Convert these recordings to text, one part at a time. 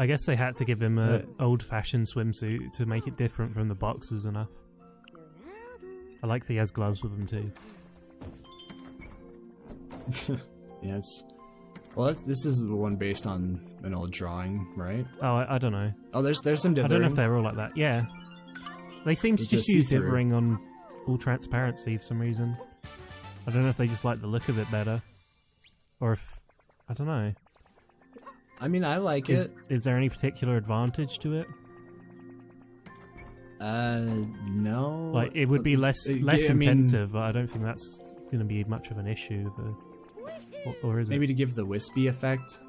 I guess they had to give him a old-fashioned swimsuit to make it different from the boxers enough. I like that he has gloves with him too. Yeah, well, this is the one based on an old drawing, right? Oh, I don't know. Oh, there's some dithering. I don't know if they're all like that. Yeah. They seem to just use dithering on all transparency for some reason. I don't know if they just like the look of it better. Or if... I don't know. I mean, I like it. Is there any particular advantage to it? No. Like, it would be less intensive, but I don't think that's going to be much of an issue. Or is it? Maybe to give the wispy effect?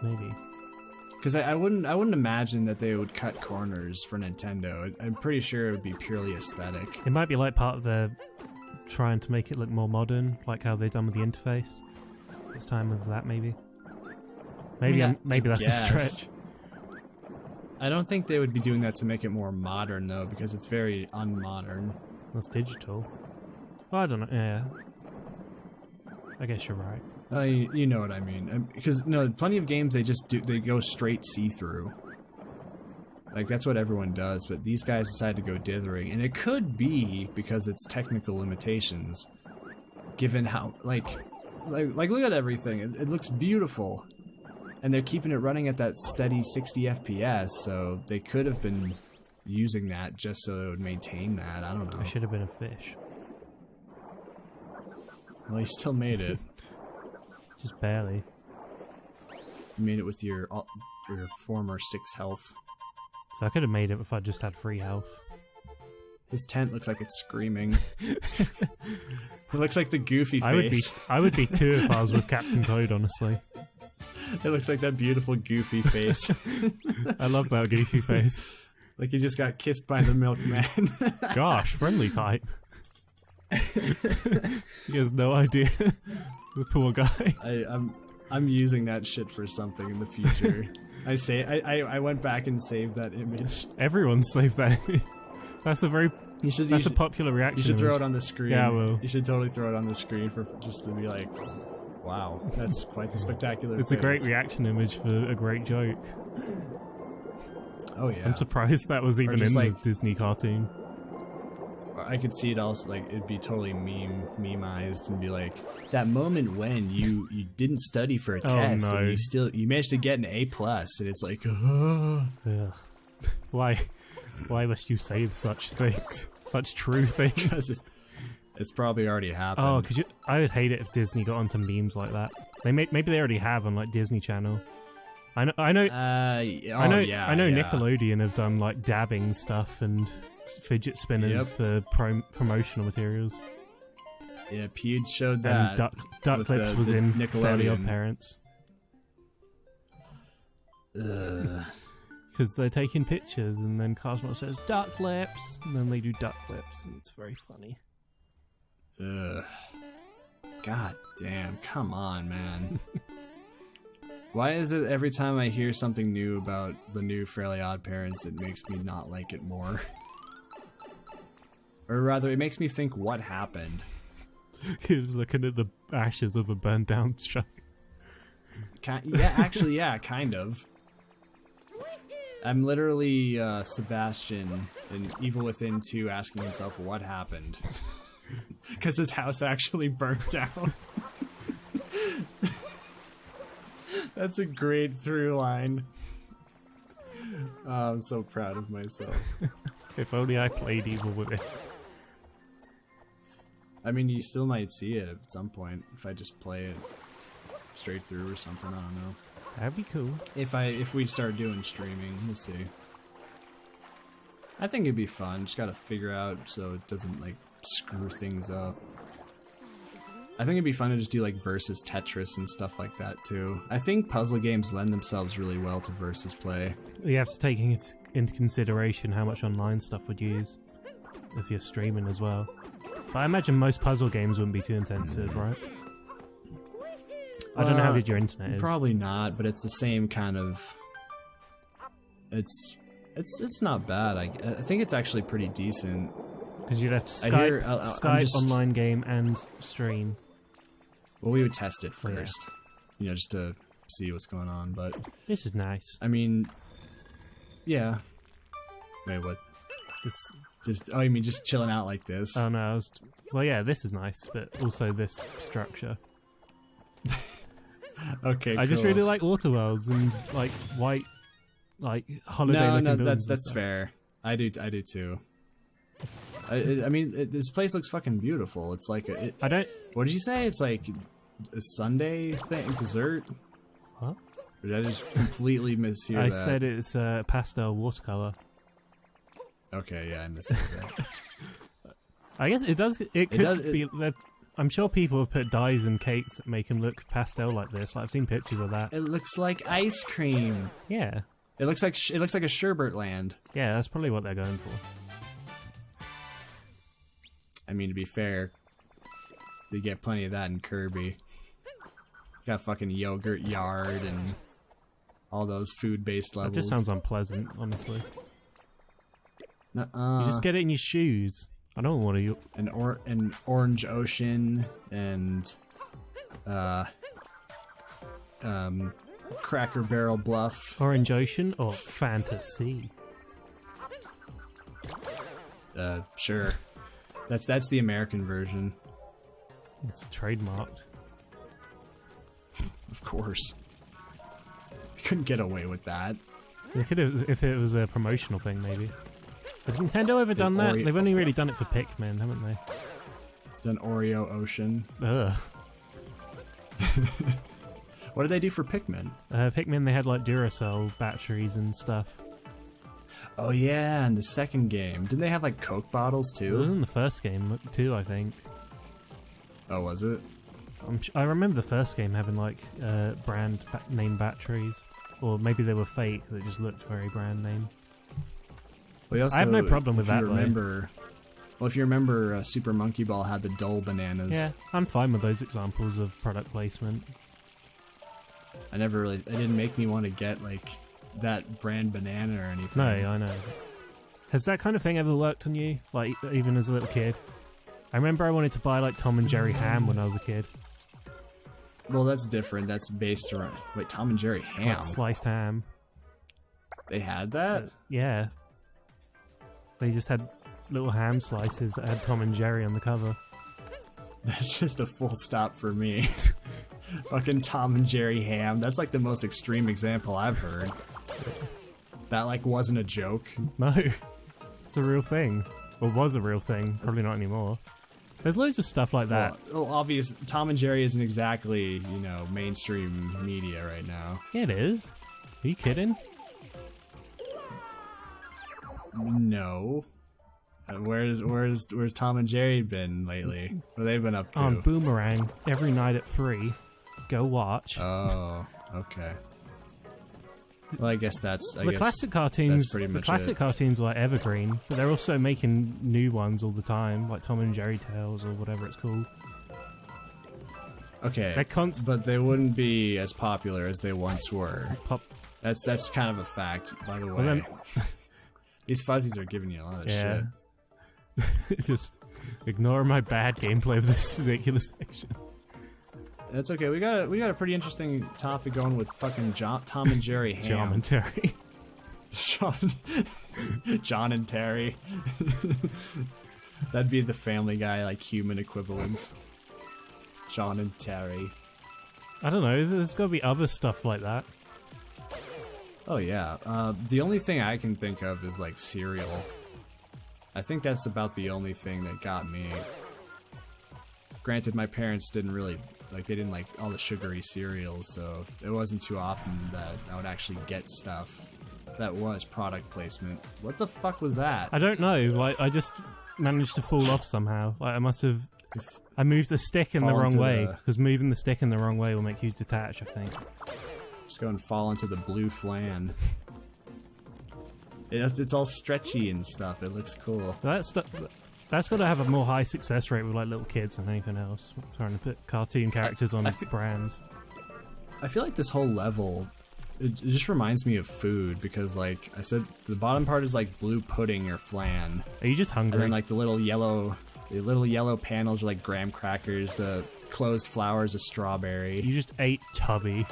Maybe. Because I wouldn't imagine that they would cut corners for Nintendo. I'm pretty sure it would be purely aesthetic. It might be like part of their trying to make it look more modern, like how they've done with the interface. It's time of that, maybe. Maybe that's a stretch. I don't think they would be doing that to make it more modern, though, because it's very unmodern. That's digital. Well, I don't know. Yeah. I guess you're right. You know what I mean. Because, no, plenty of games, they go straight see-through. Like, that's what everyone does, but these guys decide to go dithering. And it could be because it's technical limitations. Given how, like look at everything. It looks beautiful. And they're keeping it running at that steady 60 FPS, so they could have been using that just so it would maintain that. I don't know. I should have been a fish. Well, you still made it. Just barely. You made it with your former 6 health. So I could have made it if I just had 3 health. His tent looks like it's screaming. It looks like the Goofy face. I would be too if I was with Captain Toad, honestly. It looks like that beautiful Goofy face. I love that Goofy face. Like he just got kissed by the milkman. Gosh, friendly type. He has no idea. The poor guy. I'm using that shit for something in the future. I went back and saved that image. Everyone saved that image. That's a very a popular reaction. You should throw it on the screen. Yeah, I will. You should totally throw it on the screen for just to be like, wow, that's quite the spectacular. It's a great reaction image for a great joke. Oh yeah. I'm surprised that was even in the Disney cartoon. I could see it also, like, it'd be totally memeized and be like, that moment when you didn't study for a test and you managed to get an A+, and it's like, Ugh. Why must you say such things? Such true things? Because it's probably already happened. Oh, I would hate it if Disney got onto memes like that. Maybe they already have on like Disney Channel. I know Nickelodeon have done like dabbing stuff and fidget spinners for promotional materials. Yeah, Pewd showed that. And Duck Clips was in Fairly Odd Parents. Because they're taking pictures and then Cosmo says Duck Clips and then they do Duck Clips and it's very funny. Ugh. God damn, come on, man. Why is it every time I hear something new about the new Fairly Odd Parents, it makes me not like it more? Or rather, it makes me think, what happened? He's looking at the ashes of a burned down truck. Yeah, actually, yeah, kind of. I'm literally Sebastian in Evil Within 2 asking himself what happened. Because his house actually burnt down. That's a great through line. Oh, I'm so proud of myself. If only I played Evil Within. I mean, you still might see it at some point if I just play it straight through or something. I don't know. That'd be cool. If we start doing streaming, we'll see. I think it'd be fun. Just gotta figure out so it doesn't like screw things up. I think it'd be fun to just do like versus Tetris and stuff like that too. I think puzzle games lend themselves really well to versus play. You have to take into consideration how much online stuff would use if you're streaming as well. But I imagine most puzzle games wouldn't be too intensive, right? I don't know how good your internet is. Probably not, but it's the same kind of. It's not bad. I think it's actually pretty decent. Because you'd have to Skype online game and stream. Well, we would test it first, you know, just to see what's going on. But this is nice. I mean, Yeah. Wait, what? This. Just you mean just chilling out like this? Oh no, well yeah, this is nice, but also this structure. Okay, I just really like water worlds and like white, like holiday. No, that's fair. I do too. I mean, this place looks fucking beautiful. It's like I don't. What did you say? It's like a Sunday thing, dessert. What? Or did I just completely mishear that? I said it's pastel watercolor. Okay, yeah, I misheard that. I guess it does. It could be. I'm sure people have put dyes in cakes that make them look pastel like this. I've seen pictures of that. It looks like ice cream. Yeah. It looks like a sherbet land. Yeah, that's probably what they're going for. I mean, to be fair, they get plenty of that in Kirby. Got fucking yogurt yard and all those food-based levels. That just sounds unpleasant, honestly. Nuh-uh. You just get it in your shoes. I don't want to. An orange ocean and Cracker Barrel Bluff. Orange Ocean or Fantasy? Sure. That's the American version. It's trademarked. Of course. You couldn't get away with that. They could have, if it was a promotional thing, maybe. Has Nintendo ever done that? They've only really done it for Pikmin, haven't they? An Oreo Ocean. Ugh. What did they do for Pikmin? Pikmin, they had like Duracell batteries and stuff. Oh yeah, in the second game. Didn't they have like Coke bottles too? It was in the first game too, I think. Oh, was it? I remember the first game having like brand name batteries. Or maybe they were fake, that just looked very brand name. Well, also, I have no problem with that. Well, if you remember, Super Monkey Ball had the Dole bananas. Yeah, I'm fine with those examples of product placement. It didn't make me want to get like that brand banana or anything. No, I know. Has that kind of thing ever worked on you? Like, even as a little kid? I remember I wanted to buy like Tom and Jerry ham when I was a kid. Well, that's different. That's based around... Wait, Tom and Jerry ham? Like sliced ham. They had that? Yeah. They just had little ham slices that had Tom and Jerry on the cover. That's just a full stop for me. Fucking Tom and Jerry ham. That's like the most extreme example I've heard. That like wasn't a joke. No. It's a real thing. Well, was a real thing. Probably not anymore. There's loads of stuff like that. Well, obvious. Tom and Jerry isn't exactly, mainstream media right now. Yeah, it is. Are you kidding? No. Where's Tom and Jerry been lately? What have they been up to? On Boomerang, every night at 3. Go watch. Oh, okay. Well, I guess that's classic cartoons. That's pretty much the classic cartoons are like evergreen, but they're also making new ones all the time, like Tom and Jerry Tales or whatever it's called. Okay, they're but they wouldn't be as popular as they once were. That's kind of a fact, by the way. Well, these fuzzies are giving you a lot of shit. Just ignore my bad gameplay of this ridiculous section. That's okay. We got a pretty interesting topic going with fucking Tom and Jerry ham. John and Terry. John and Terry. That'd be the Family Guy like human equivalent. John and Terry. I don't know. There's got to be other stuff like that. Oh yeah. The only thing I can think of is like cereal. I think that's about the only thing that got me. Granted, my parents didn't really they didn't like all the sugary cereals, so it wasn't too often that I would actually get stuff that was product placement. What the fuck was that? I don't know. Like, I just managed to fall off somehow. Like, I moved the stick in the wrong way, because moving the stick in the wrong way will make you detach, I think. Just go and fall into the blue flan. It's all stretchy and stuff. It looks cool. That's got to have a more high success rate with like little kids than anything else. I'm trying to put cartoon characters on brands. I feel like this whole level, it just reminds me of food because, like I said, the bottom part is like blue pudding or flan. Are you just hungry? And then like the little yellow panels are like graham crackers. The closed flowers are strawberry. You just ate Tubby.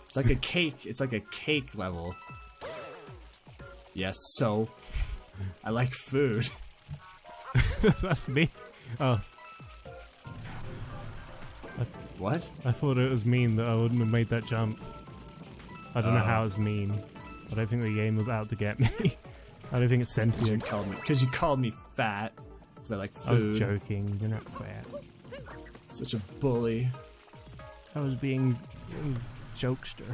It's like a cake. It's like a cake level. Yes, so I like food. That's me. Oh. What? I thought it was mean that I wouldn't have made that jump. I don't know how it's mean. I don't think the game was out to get me. I don't think it's sentient. Because you called me fat. Because I like food. I was joking. You're not fat. Such a bully. I was being jokester.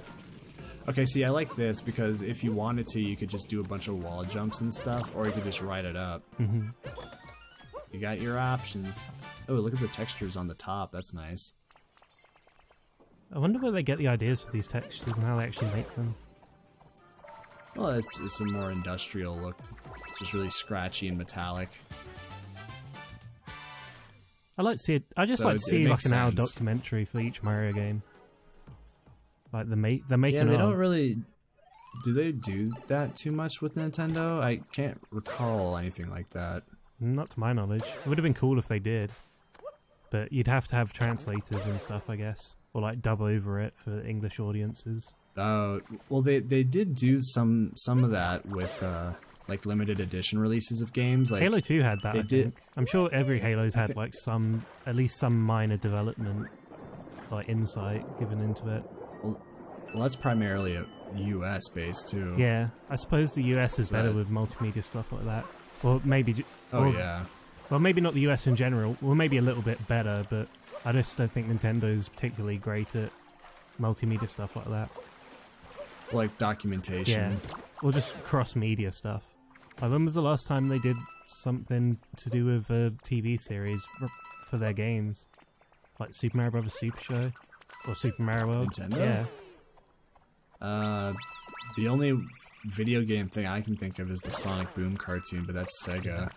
Okay, see, I like this because if you wanted to, you could just do a bunch of wall jumps and stuff, or you could just ride it up. Mm-hmm. You got your options. Oh, look at the textures on the top. That's nice. I wonder where they get the ideas for these textures and how they actually make them. Well, it's a more industrial look. It's just really scratchy and metallic. I like to see it. I just like to see like an hour documentary for each Mario game. Like they're making. Yeah, they don't really. Do they do that too much with Nintendo? I can't recall anything like that. Not to my knowledge. It would have been cool if they did, but you'd have to have translators and stuff, I guess, or like dub over it for English audiences. Well, they did do some of that with like limited edition releases of games. Like Halo 2 had that. I think. I'm sure every Halo's had like at least some minor development, like insight given into it. Well, that's primarily a US based too. Yeah, I suppose the US is better with multimedia stuff like that. Or maybe. Yeah. Well, maybe not the US in general. Well, maybe a little bit better, but I just don't think Nintendo's particularly great at multimedia stuff like that. Like documentation. Yeah. Or just cross-media stuff. Like, when was the last time they did something to do with a TV series for their games? Like Super Mario Bros. Super Show? Or Super Mario World? Nintendo? Yeah. The only video game thing I can think of is the Sonic Boom cartoon, but that's Sega.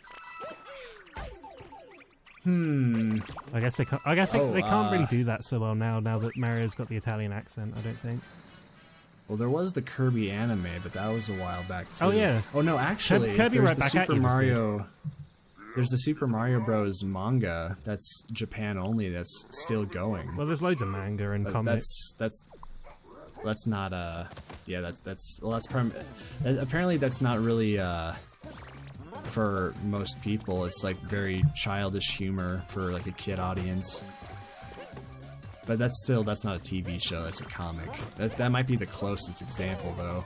I guess they can't. They can't really do that so well now that Mario's got the Italian accent. I don't think. Well, there was the Kirby anime, but that was a while back too. Oh yeah. Oh no, actually, Kirby there's right the back Super at you Mario. There's the Super Mario Bros. Manga that's Japan only. That's still going. Well, there's loads of manga and comics. That's not yeah. Apparently that's not really for most people. It's like very childish humor for like a kid audience. But that's not a TV show, that's a comic. That might be the closest example though.